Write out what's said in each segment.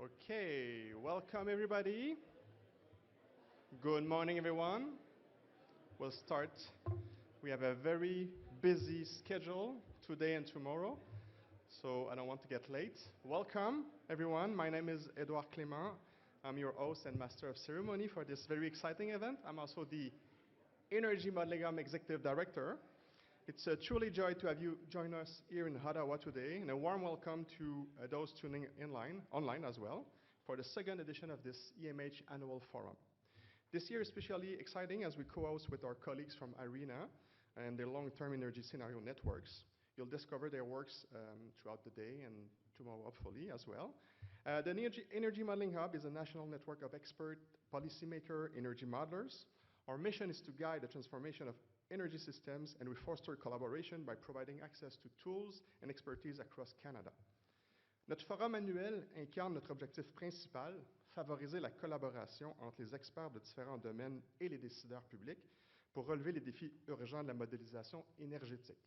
Okay, welcome everybody. Good morning, everyone. We'll start. We have a very busy schedule today and tomorrow, so I don't want to get late. Welcome, everyone. My name is Edouard Clément. I'm your host and master of ceremony for this very exciting event. I'm also the Energy Modeling Arm Executive Director. It's a truly joy to have you join us here in Ottawa today, and a warm welcome to those tuning online as well, for the second edition of this EMH Annual Forum. This year is especially exciting as we co-host with our colleagues from ARENA and their long-term energy scenario networks. You'll discover their works throughout the day and tomorrow, hopefully, as well. The Energy Modeling Hub is a national network of expert policymaker energy modelers. Our mission is to guide the transformation of energy systems, and we foster collaboration by providing access to tools and expertise across Canada. Notre forum annuel incarne notre objectif principal, favoriser la collaboration entre les experts de différents domaines et les décideurs publics pour relever les défis urgents de la modélisation énergétique.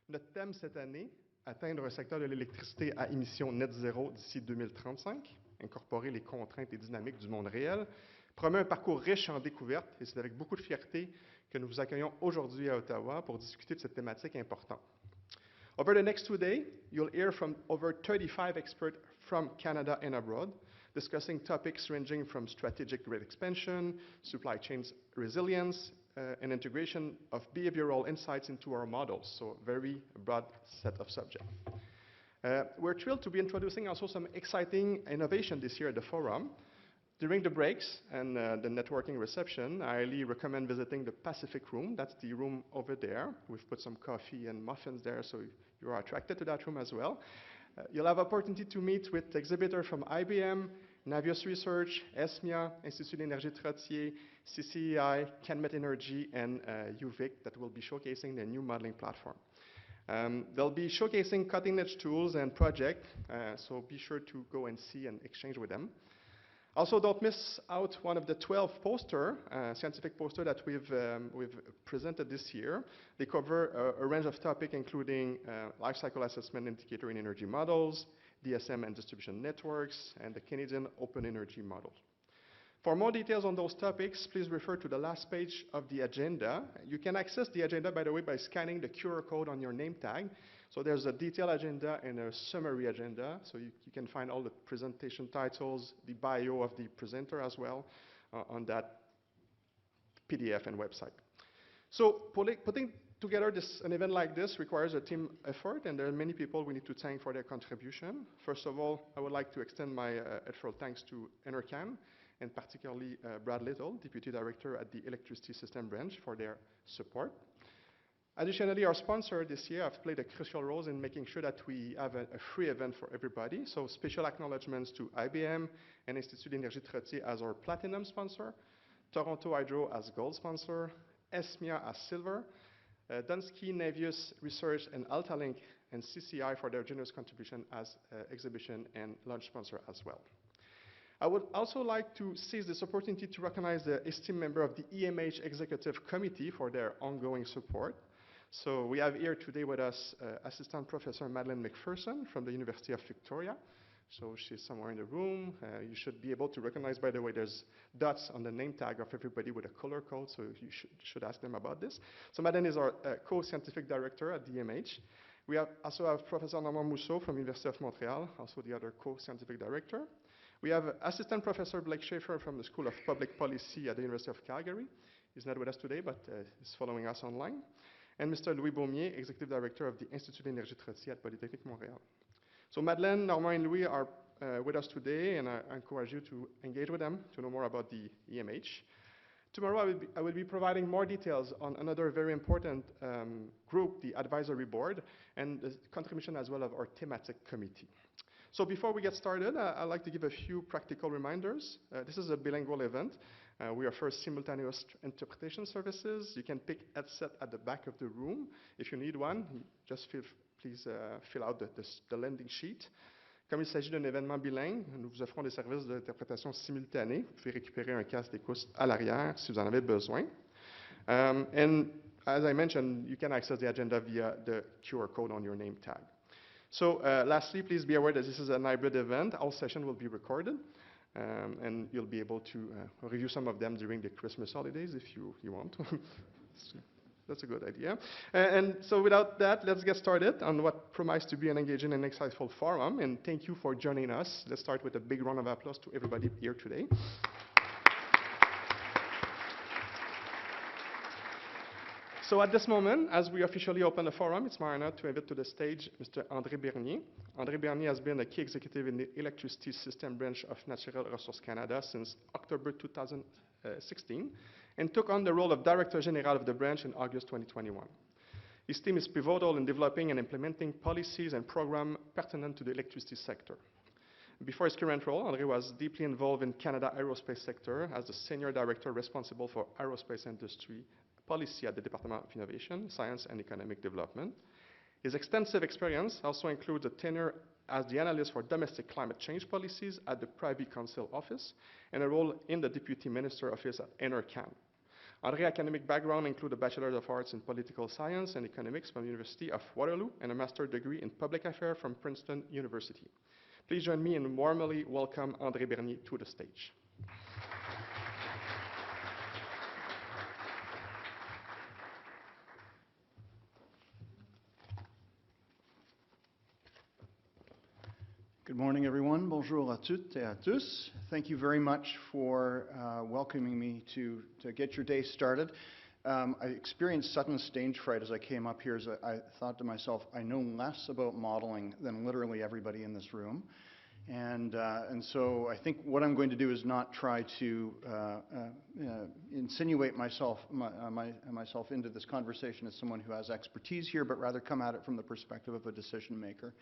Notre thème cette année, atteindre un secteur de l'électricité à émissions net zéro d'ici 2035, incorporer les contraintes et dynamiques du monde réel, promet un parcours riche en découvertes, et c'est avec beaucoup de fierté que nous vous accueillons aujourd'hui à Ottawa pour discuter de cette thématique importante. Over the next 2 days, you'll hear from over 35 experts from Canada and abroad, discussing topics ranging from strategic grid expansion, supply chains resilience, and integration of behavioral insights into our models, so a very broad set of subjects. We're thrilled to be introducing also some exciting innovation this year at the forum. During the breaks and the networking reception, I highly recommend visiting the Pacific Room. That's the room over there. We've put some coffee and muffins there, so you are attracted to that room as well. You'll have opportunity to meet with exhibitors from IBM, Navios Research, ESMIA, Institut d'Énergie Trottier, CCEI, Canmet Energy, and UVic that will be showcasing their new modeling platform. They'll be showcasing cutting-edge tools and projects, so be sure to go and see and exchange with them. Also, don't miss out one of the 12 scientific posters that we've presented this year. They cover a range of topics, including life cycle assessment indicator in energy models, DSM and distribution networks, and the Canadian Open Energy Model. For more details on those topics, please refer to the last page of the agenda. You can access the agenda, by the way, by scanning the QR code on your name tag. So there's a detailed agenda and a summary agenda, so you can find all the presentation titles, the bio of the presenter as well, on that PDF and website. So putting together an event like this requires a team effort, and there are many people we need to thank for their contribution. First of all, I would like to extend my heartfelt thanks to NRCan, and particularly Brad Little, Deputy Director at the Electricity System Branch, for their support. Additionally, our sponsor this year have played a crucial role in making sure that we have a free event for everybody. So special acknowledgements to IBM and Institut d'Énergie Trottier as our platinum sponsor, Toronto Hydro as gold sponsor, ESMIA as silver, Dunsky, Navios Research, and Altalink and CCI for their generous contribution as exhibition and launch sponsor as well. I would also like to seize this opportunity to recognize the esteemed member of the EMH Executive Committee for their ongoing support. So we have here today with us Assistant Professor Madeleine McPherson from the University of Victoria. So she's somewhere in the room. You should be able to recognize, by the way, there's dots on the name tag of everybody with a color code, so you should ask them about this. So Madeleine is our co-scientific director at the EMH. We also have Professor Normand Mousseau from University of Montreal, also the other co-scientific director. We have Assistant Professor Blake Schaefer from the School of Public Policy at the University of Calgary. He's not with us today, but he's following us online. And Mr. Louis Baumier, Executive Director of the Institut d'Énergie Trottier at Polytechnique Montréal. So Madeleine, Normand, and Louis are with us today, and I encourage you to engage with them to know more about the EMH. Tomorrow, I will be providing more details on another very important group, the Advisory Board, and the contribution as well of our thematic committee. So before we get started, I'd like to give a few practical reminders. This is a bilingual event. We offer simultaneous interpretation services. You can pick headset at the back of the room. If you need one, just please fill out the landing sheet. Comme il s'agit d'un événement bilingue, nous vous offrons des services d'interprétation simultanée. Vous pouvez récupérer un casque d'écoute à l'arrière si vous en avez besoin. And as I mentioned, you can access the agenda via the QR code on your name tag. So lastly, please be aware that this is a hybrid event. All sessions will be recorded, and you'll be able to review some of them during the Christmas holidays if you want. That's a good idea. And so without that, let's get started on what promises to be an engaging and insightful forum. And thank you for joining us. Let's start with a big round of applause to everybody here today. So at this moment, as we officially open the forum, it's my honor to invite to the stage Mr. André Bernier. André Bernier has been a key executive in the electricity system branch of Natural Resources Canada since October 2016 and took on the role of Director General of the branch in August 2021. His team is pivotal in developing and implementing policies and programs pertinent to the electricity sector. Before his current role, André was deeply involved in Canada aerospace sector as the Senior Director responsible for aerospace industry policy at the Department of Innovation, Science and Economic Development. His extensive experience also includes a tenure as the analyst for domestic climate change policies at the Privy Council Office and a role in the Deputy Minister Office at NRCan. André's academic background includes a Bachelor of Arts in Political Science and Economics from the University of Waterloo and a Master's degree in Public Affairs from Princeton University. Please join me in warmly welcome André Bernier to the stage. Good morning, everyone. Bonjour à toutes et à tous. Thank you very much for welcoming me to get your day started. I experienced sudden stage fright as I came up here as I thought to myself, I know less about modeling than literally everybody in this room. And so I think what I'm going to do is not try to insinuate myself into this conversation as someone who has expertise here, but rather come at it from the perspective of a decision maker.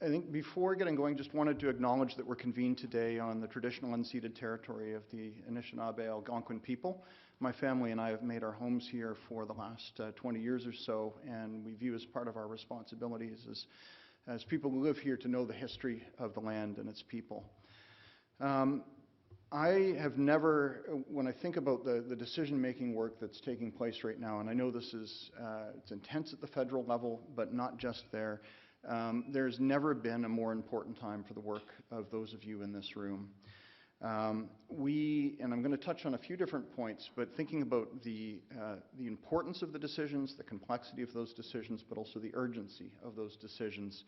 I think before getting going, just wanted to acknowledge that we're convened today on the traditional unceded territory of the Anishinaabe Algonquin people. My family and I have made our homes here for the last 20 years or so, and we view as part of our responsibilities as people who live here to know the history of the land and its people. I have never, when I think about the decision-making work that's taking place right now, and I know this is it's intense at the federal level, but not just there, there's never been a more important time for the work of those of you in this room. And I'm going to touch on a few different points, but thinking about the importance of the decisions, the complexity of those decisions, but also the urgency of those decisions,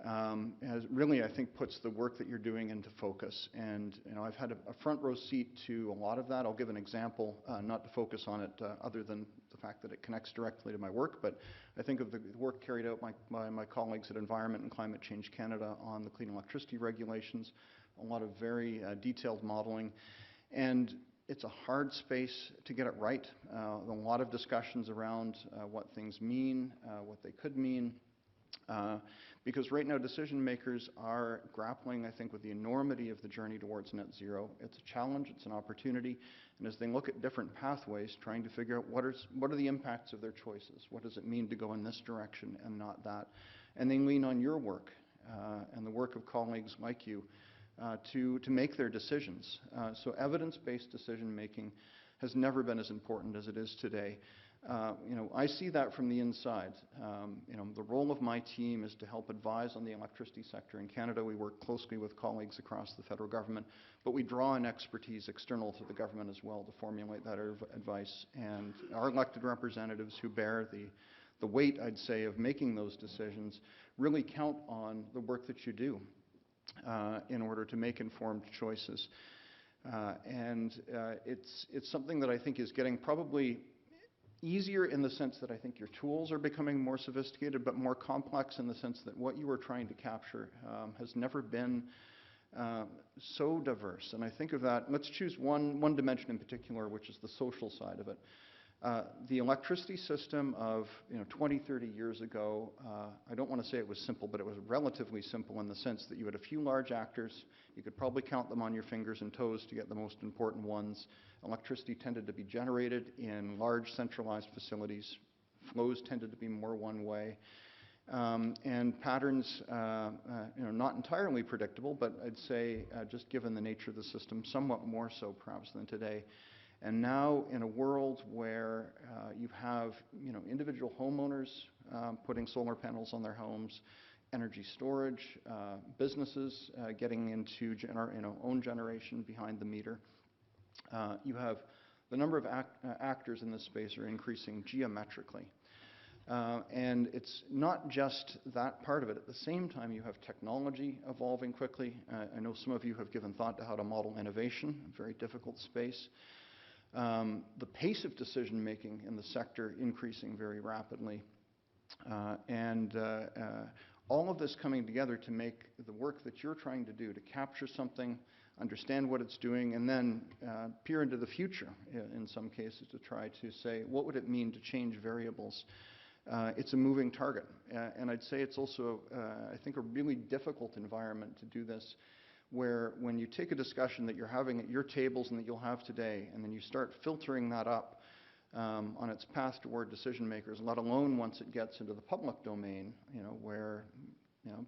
has really, I think, puts the work that you're doing into focus. And I've had a front row seat to a lot of that. I'll give an example, not to focus on it other than the fact that it connects directly to my work, but I think of the work carried out by my colleagues at Environment and Climate Change Canada on the clean electricity regulations, a lot of very detailed modeling. And it's a hard space to get it right. A lot of discussions around what things mean, what they could mean. Because right now decision makers are grappling, I think, with the enormity of the journey towards net zero. It's a challenge, it's an opportunity, and as they look at different pathways, trying to figure out what are the impacts of their choices, what does it mean to go in this direction and not that, and they lean on your work and the work of colleagues like you to make their decisions. So evidence-based decision making has never been as important as it is today. I see that from the inside. The role of my team is to help advise on the electricity sector. In Canada, we work closely with colleagues across the federal government, but we draw on expertise external to the government as well to formulate that advice. And our elected representatives who bear the weight, I'd say, of making those decisions really count on the work that you do in order to make informed choices. It's something that I think is getting probably easier in the sense that I think your tools are becoming more sophisticated, but more complex in the sense that what you are trying to capture has never been so diverse. And I think of that, let's choose one dimension in particular, which is the social side of it. The electricity system of 20, 30 years ago, I don't want to say it was simple, but it was relatively simple in the sense that you had a few large actors. You could probably count them on your fingers and toes to get the most important ones. Electricity tended to be generated in large centralized facilities. Flows tended to be more one way. And patterns, not entirely predictable, but I'd say just given the nature of the system, somewhat more so perhaps than today. And now in a world where you have individual homeowners putting solar panels on their homes, energy storage, businesses getting into own generation behind the meter, you have the number of actors in this space are increasing geometrically. And it's not just that part of it. At the same time, you have technology evolving quickly. I know some of you have given thought to how to model innovation, a very difficult space. The pace of decision making in the sector increasing very rapidly. All of this coming together to make the work that you're trying to do, to capture something, understand what it's doing, and then peer into the future in some cases to try to say, what would it mean to change variables? It's a moving target. And I'd say it's also, I think, a really difficult environment to do this, where when you take a discussion that you're having at your tables and that you'll have today, and then you start filtering that up on its path toward decision makers, let alone once it gets into the public domain, where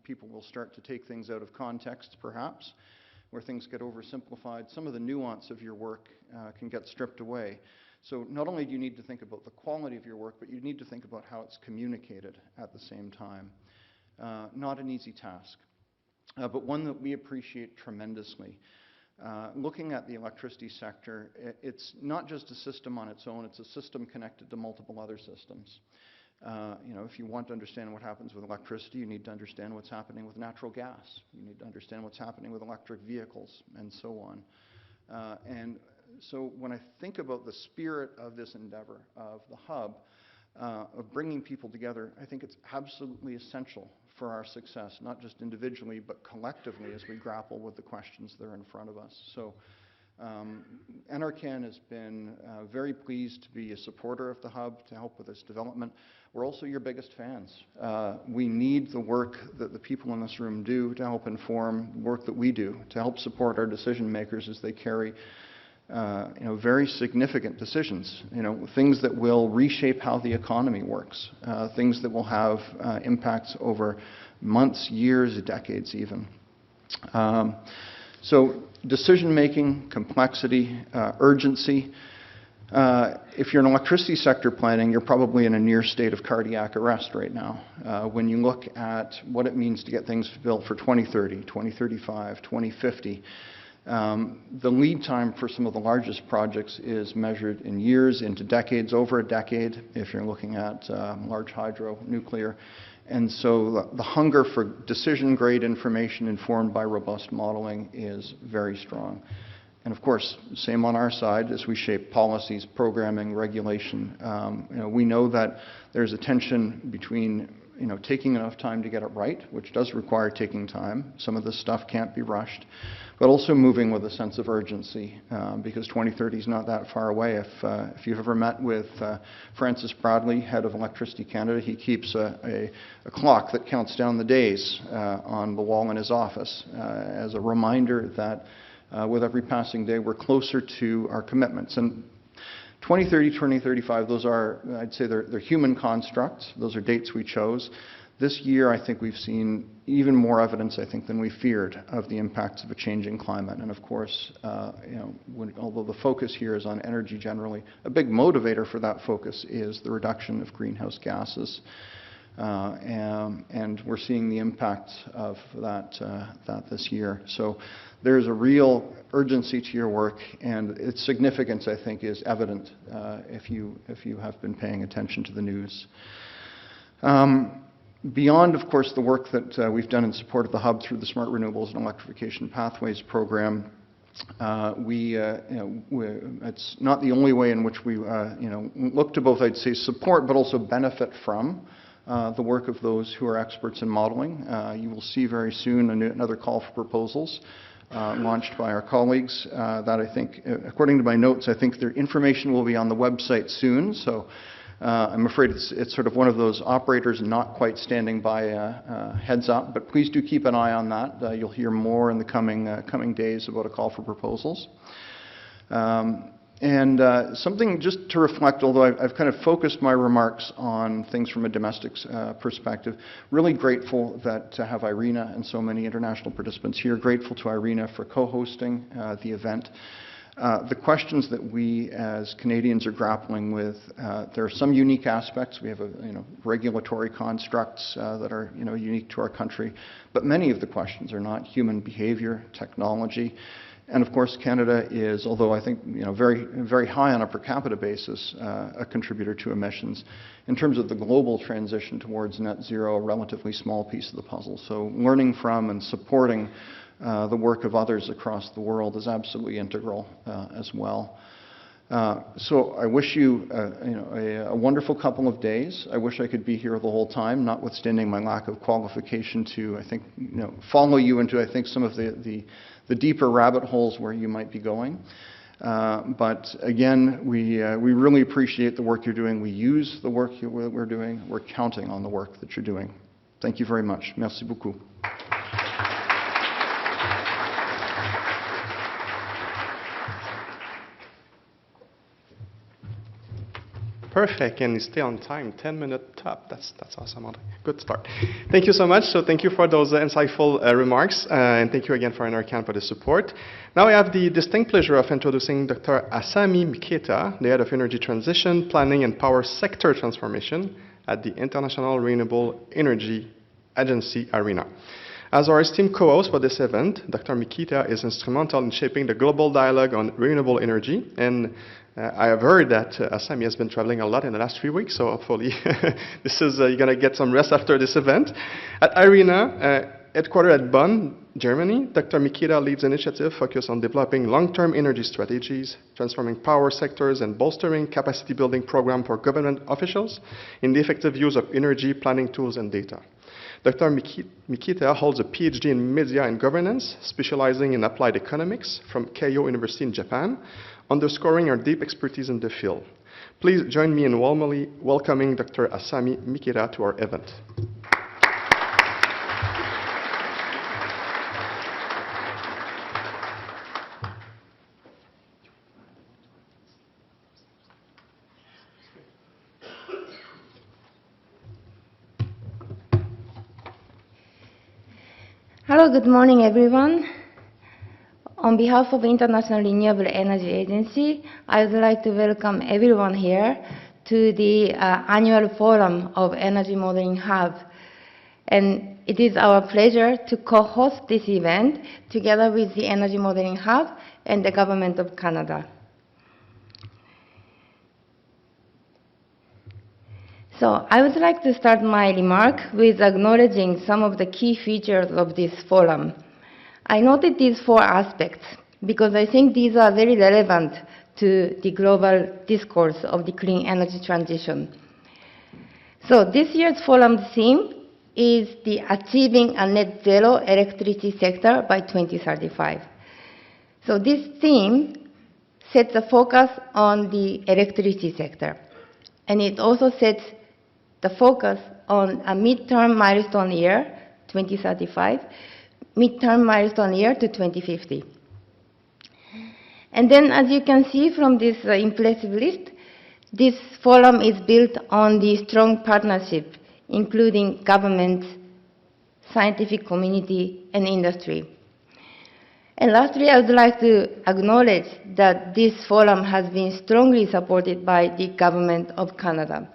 people will start to take things out of context, perhaps, where things get oversimplified. Some of the nuance of your work can get stripped away. So not only do you need to think about the quality of your work, but you need to think about how it's communicated at the same time. Not an easy task, but one that we appreciate tremendously. Looking at the electricity sector, it's not just a system on its own, it's a system connected to multiple other systems. If you want to understand what happens with electricity, you need to understand what's happening with natural gas. You need to understand what's happening with electric vehicles, and so on. So when I think about the spirit of this endeavor, of the hub, of bringing people together, I think it's absolutely essential for our success, not just individually, but collectively as we grapple with the questions that are in front of us. So NRCan has been very pleased to be a supporter of the hub, to help with this development. We're also your biggest fans. We need the work that the people in this room do to help inform the work that we do, to help support our decision makers as they carry very significant decisions, things that will reshape how the economy works, things that will have impacts over months, years, decades even. So decision-making, complexity, urgency. If you're in electricity sector planning, you're probably in a near state of cardiac arrest right now. When you look at what it means to get things built for 2030, 2035, 2050, the lead time for some of the largest projects is measured in years into decades, over a decade, if you're looking at large hydro, nuclear. And so the hunger for decision-grade information informed by robust modeling is very strong. And of course, same on our side as we shape policies, programming, regulation. We know that there's a tension between taking enough time to get it right, which does require taking time. Some of this stuff can't be rushed, but also moving with a sense of urgency, because 2030 is not that far away. If you've ever met with Francis Bradley, head of Electricity Canada, he keeps a clock that counts down the days on the wall in his office as a reminder that with every passing day, we're closer to our commitments. And 2030, 2035, those are, I'd say they're human constructs. Those are dates we chose. This year, I think we've seen even more evidence, I think, than we feared of the impacts of a changing climate. And of course, although the focus here is on energy generally, a big motivator for that focus is the reduction of greenhouse gases. And we're seeing the impacts of that this year. So there's a real urgency to your work, and its significance, I think, is evident if you have been paying attention to the news. Beyond, of course, the work that we've done in support of the hub through the Smart Renewables and Electrification Pathways program, it's not the only way in which we look to both, I'd say, support but also benefit from the work of those who are experts in modeling. You will see very soon another call for proposals launched by our colleagues that I think, according to my notes, I think their information will be on the website soon. So I'm afraid it's sort of one of those operators not quite standing by heads up, but please do keep an eye on that. You'll hear more in the coming days about a call for proposals. Something just to reflect, although I've kind of focused my remarks on things from a domestic perspective, really grateful to have Irina and so many international participants here. Grateful to Irina for co-hosting the event. The questions that we as Canadians are grappling with, there are some unique aspects. We have regulatory constructs that are unique to our country, but many of the questions are not. Human behavior, technology, and of course Canada is, although I think very, very high on a per capita basis, a contributor to emissions. In terms of the global transition towards net zero, a relatively small piece of the puzzle. So learning from and supporting the work of others across the world is absolutely integral as well. So I wish you, a wonderful couple of days. I wish I could be here the whole time, notwithstanding my lack of qualification to, I think, follow you into, I think, some of the deeper rabbit holes where you might be going. But again, we really appreciate the work you're doing. We use the work we're doing. We're counting on the work that you're doing. Thank you very much. Merci beaucoup. Perfect, and you stay on time, 10-minute top. That's awesome. Good start. Thank you so much. So thank you for those insightful remarks, and thank you again for NRCan for the support. Now I have the distinct pleasure of introducing Dr. Asami Miketa, the Head of Energy Transition, Planning and Power Sector Transformation at the International Renewable Energy Agency, ARENA. As our esteemed co-host for this event, Dr. Miketa is instrumental in shaping the global dialogue on renewable energy, and I have heard that Asami has been traveling a lot in the last 3 weeks, so hopefully you're going to get some rest after this event. At ARENA, headquartered at Bonn, Germany, Dr. Miketa leads initiatives focused on developing long-term energy strategies, transforming power sectors, and bolstering capacity-building programs for government officials in the effective use of energy planning tools and data. Dr. Miketa holds a PhD in Media and Governance, specializing in applied economics from Keio University in Japan, underscoring our deep expertise in the field. Please join me in warmly welcoming Dr. Asami Miketa to our event. Hello, good morning, everyone. On behalf of International Renewable Energy Agency, I would like to welcome everyone here to the annual forum of Energy Modeling Hub. And it is our pleasure to co-host this event together with the Energy Modeling Hub and the Government of Canada. So I would like to start my remark with acknowledging some of the key features of this forum. I noted these 4 aspects because I think these are very relevant to the global discourse of the clean energy transition. So this year's forum theme is the achieving a net zero electricity sector by 2035. So this theme sets a focus on the electricity sector, and it also sets the focus on a midterm milestone year, 2035, midterm milestone year to 2050. And then, as you can see from this impressive list, this forum is built on the strong partnership, including government, scientific community, and industry. And lastly, I would like to acknowledge that this forum has been strongly supported by the Government of Canada.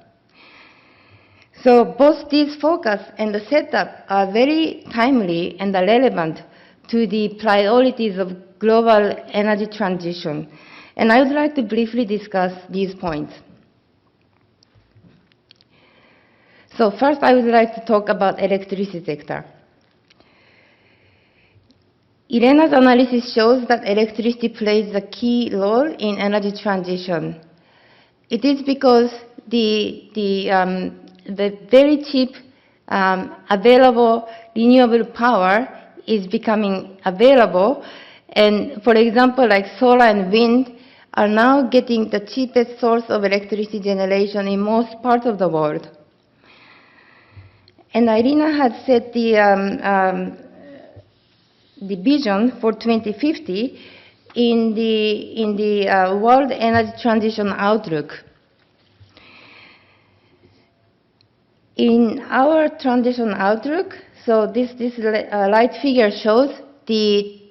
So both this focus and the setup are very timely and are relevant to the priorities of global energy transition. And I would like to briefly discuss these points. So first, I would like to talk about electricity sector. IRENA's analysis shows that electricity plays a key role in energy transition. It is because the very cheap available renewable power is becoming available, and for example, like solar and wind are now getting the cheapest source of electricity generation in most parts of the world. And IRENA had set the vision for 2050 in the World Energy Transition Outlook. In our transition outlook, so this light figure shows the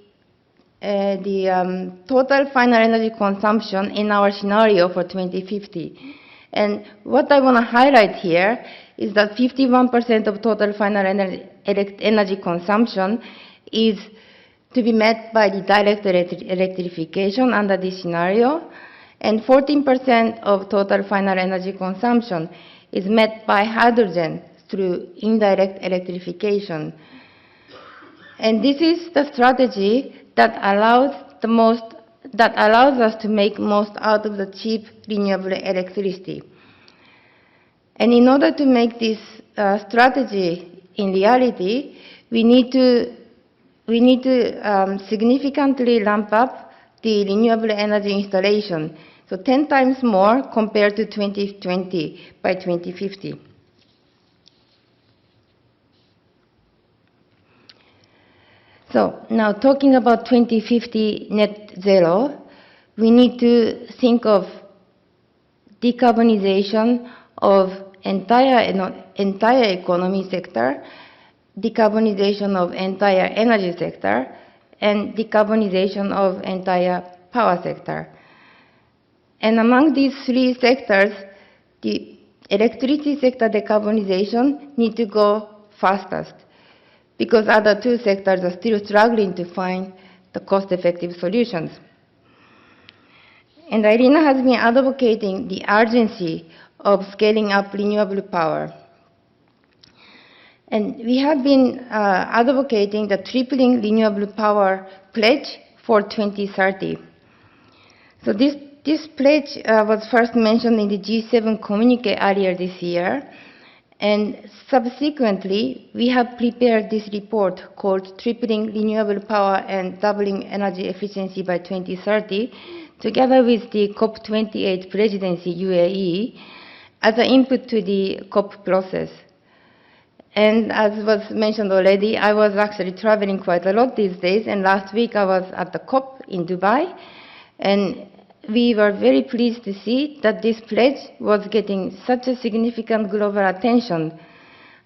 the total final energy consumption in our scenario for 2050. And what I want to highlight here is that 51% of total final energy consumption is to be met by the direct electrification under this scenario, and 14% of total final energy consumption is met by hydrogen through indirect electrification. And this is the strategy that allows us to make most out of the cheap renewable electricity. And in order to make this strategy in reality, we need to significantly ramp up the renewable energy installation, so 10 times more compared to 2020 by 2050. So now talking about 2050 net zero, we need to think of decarbonization of entire economy sector, decarbonization of entire energy sector, and decarbonization of entire power sector. And among these three sectors, the electricity sector decarbonization needs to go fastest, because other two sectors are still struggling to find the cost-effective solutions. And IRENA has been advocating the urgency of scaling up renewable power. And we have been advocating the tripling renewable power pledge for 2030. So this pledge was first mentioned in the G7 communique earlier this year. And subsequently, we have prepared this report called Tripling Renewable Power and Doubling Energy Efficiency by 2030, together with the COP28 presidency, UAE, as an input to the COP process. And as was mentioned already, I was actually traveling quite a lot these days, and last week I was at the COP in Dubai, and we were very pleased to see that this pledge was getting such a significant global attention.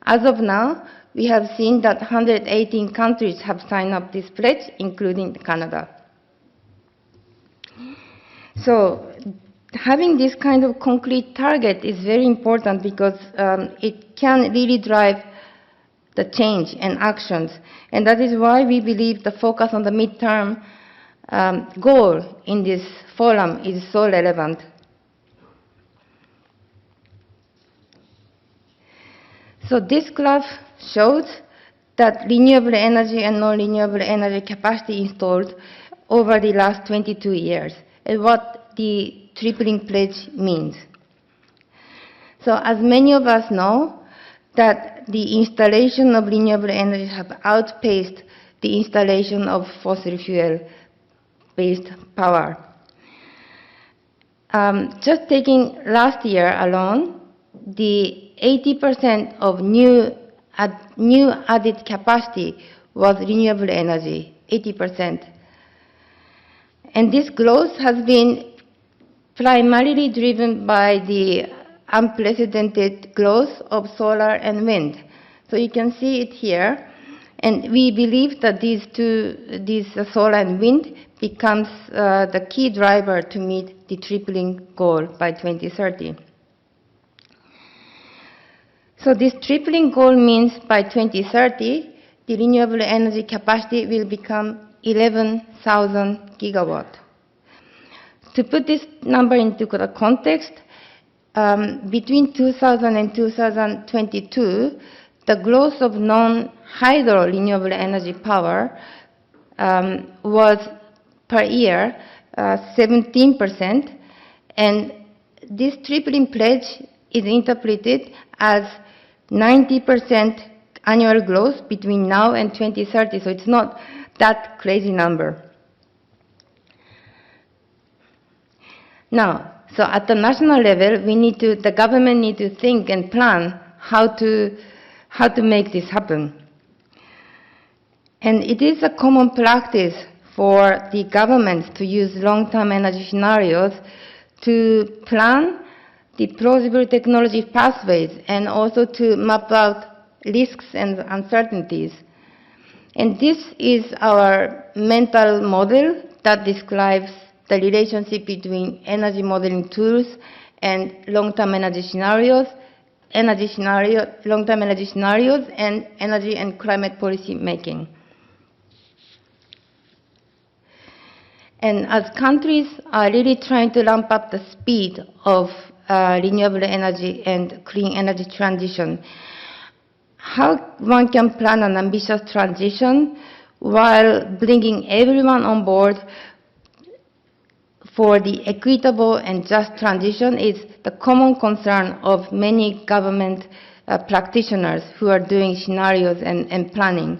As of now, we have seen that 118 countries have signed up this pledge, including Canada. So having this kind of concrete target is very important, because it can really drive the change and actions. And that is why we believe the focus on the midterm goal in this forum is so relevant. So this graph shows that renewable energy and non-renewable energy capacity installed over the last 22 years, and what the tripling pledge means. So as many of us know, that the installation of renewable energy have outpaced the installation of fossil fuel-based power. Just taking last year alone, the 80% of new added capacity was renewable energy, 80%. And this growth has been primarily driven by the unprecedented growth of solar and wind. So you can see it here. And we believe that these solar and wind becomes the key driver to meet the tripling goal by 2030. So this tripling goal means by 2030, the renewable energy capacity will become 11,000 gigawatt. To put this number into the context, between 2000 and 2022, the growth of non-hydro renewable energy power was per year 17%, and this tripling pledge is interpreted as 90% annual growth between now and 2030, so it's not that crazy number. Now, so at the national level, the government needs to think and plan how to make this happen. And it is a common practice for the governments to use long-term energy scenarios to plan the plausible technology pathways and also to map out risks and uncertainties. And this is our mental model that describes the relationship between energy modeling tools and long-term energy scenarios, long-term energy scenarios, and energy and climate policy making. And as countries are really trying to ramp up the speed of renewable energy and clean energy transition, how one can plan an ambitious transition while bringing everyone on board for the equitable and just transition is the common concern of many government practitioners who are doing scenarios and planning.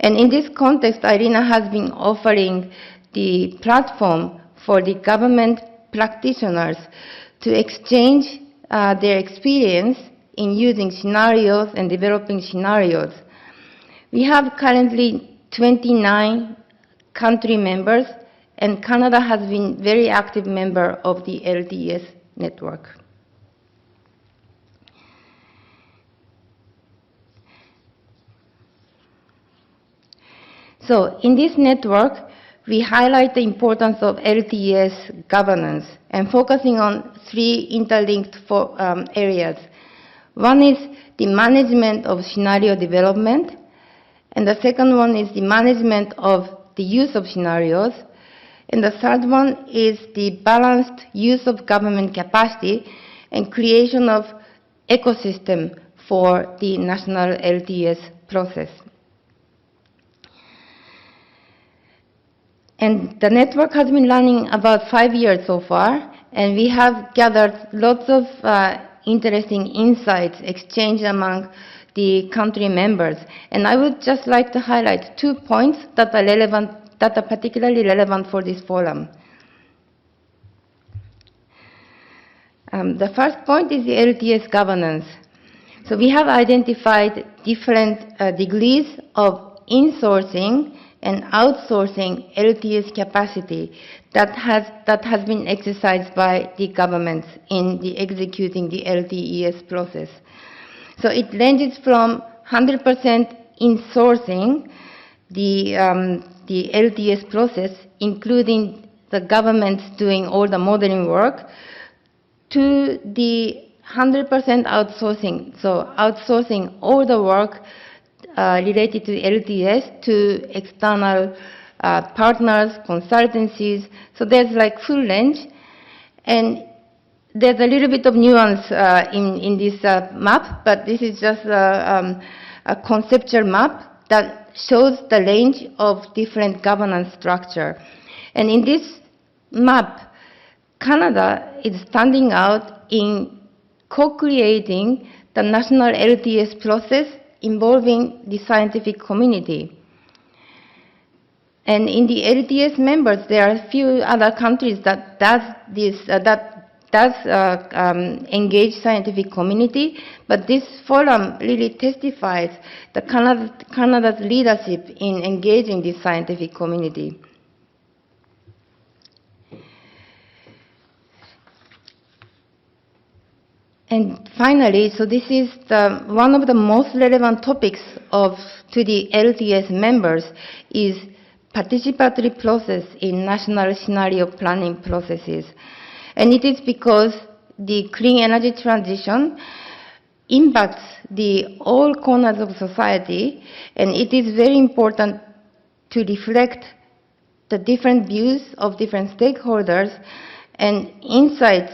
And in this context, IRENA has been offering the platform for the government practitioners to exchange their experience in using scenarios and developing scenarios. We have currently 29 country members, and Canada has been a very active member of the LTES network. So in this network, we highlight the importance of LTES governance and focusing on three interlinked areas. One is the management of scenario development, and the second one is the management of the use of scenarios, and the third one is the balanced use of government capacity and creation of ecosystem for the national LTES process. And the network has been running about 5 years so far, and we have gathered lots of interesting insights exchanged among the country members. And I would just like to highlight 2 points that are relevant, that are particularly relevant for this forum. The first point is the LTES governance. So we have identified different degrees of insourcing and outsourcing LTES capacity that has been exercised by the governments in executing the LTES process. So it ranges from 100% insourcing the LTES process, including the governments doing all the modeling work, to the 100% outsourcing. So outsourcing all the work related to LTES to external partners, consultancies. So there's like full range. And there's a little bit of nuance in this map, but this is just a conceptual map that shows the range of different governance structure. And in this map, Canada is standing out in co-creating the national LTES process involving the scientific community. And in the LTES members, there are a few other countries that engage scientific community, but this forum really testifies the Canada's leadership in engaging this scientific community. And finally, so this is one of the most relevant topics to the LTES members is participatory process in national scenario planning processes. And it is because the clean energy transition impacts all corners of society, and it is very important to reflect the different views of different stakeholders and insights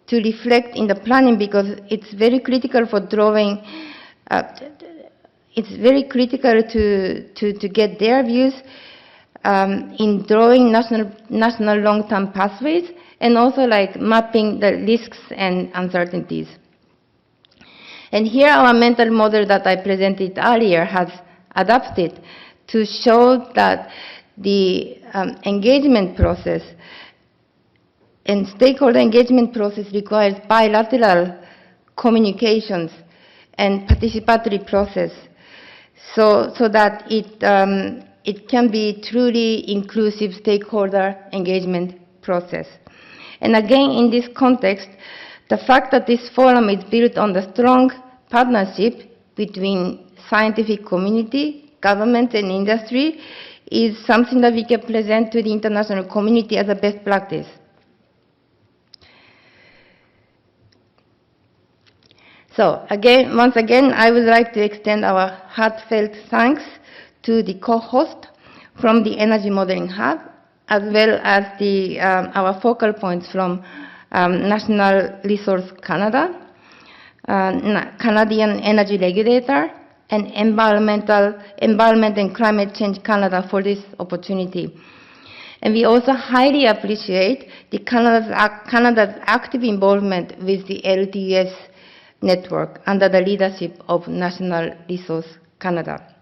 to reflect in the planning, because it's very critical for drawing, it's very critical to get their views in drawing national long-term pathways, and also like mapping the risks and uncertainties. And here our mental model that I presented earlier has adapted to show that the engagement process and stakeholder engagement process requires bilateral communications and participatory process, so that it can be truly inclusive stakeholder engagement process. And again, in this context, the fact that this forum is built on the strong partnership between scientific community government and industry is something that we can present to the international community as a best practice. So again, once again, I would like to extend our heartfelt thanks to the co-host from the Energy Modeling Hub, as well as our focal points from National Resource Canada, Canadian Energy Regulator, and Environment and Climate Change Canada for this opportunity. And we also highly appreciate Canada's active involvement with the LTS network under the leadership of National Resource Canada.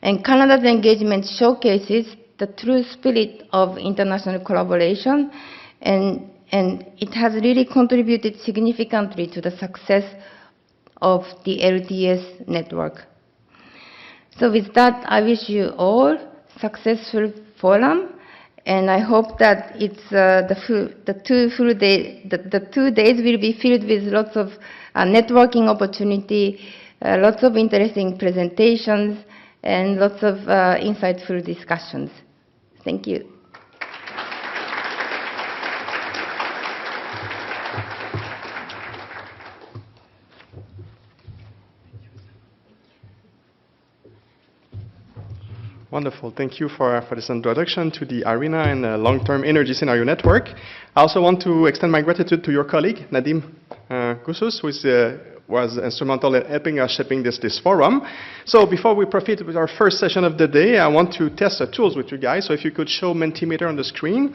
And Canada's engagement showcases the true spirit of international collaboration, and it has really contributed significantly to the success of the LTS network. So with that, I wish you all successful forum, and I hope that it's the 2 days will be filled with lots of networking opportunity, lots of interesting presentations, and lots of insightful discussions. Thank you. Wonderful. Thank you for this introduction to the ARENA and Long-Term Energy Scenario Network. I also want to extend my gratitude to your colleague, Nadim Kousous, who was instrumental in helping us shaping this forum. So before we proceed with our first session of the day, I want to test the tools with you guys. So if you could show Mentimeter on the screen.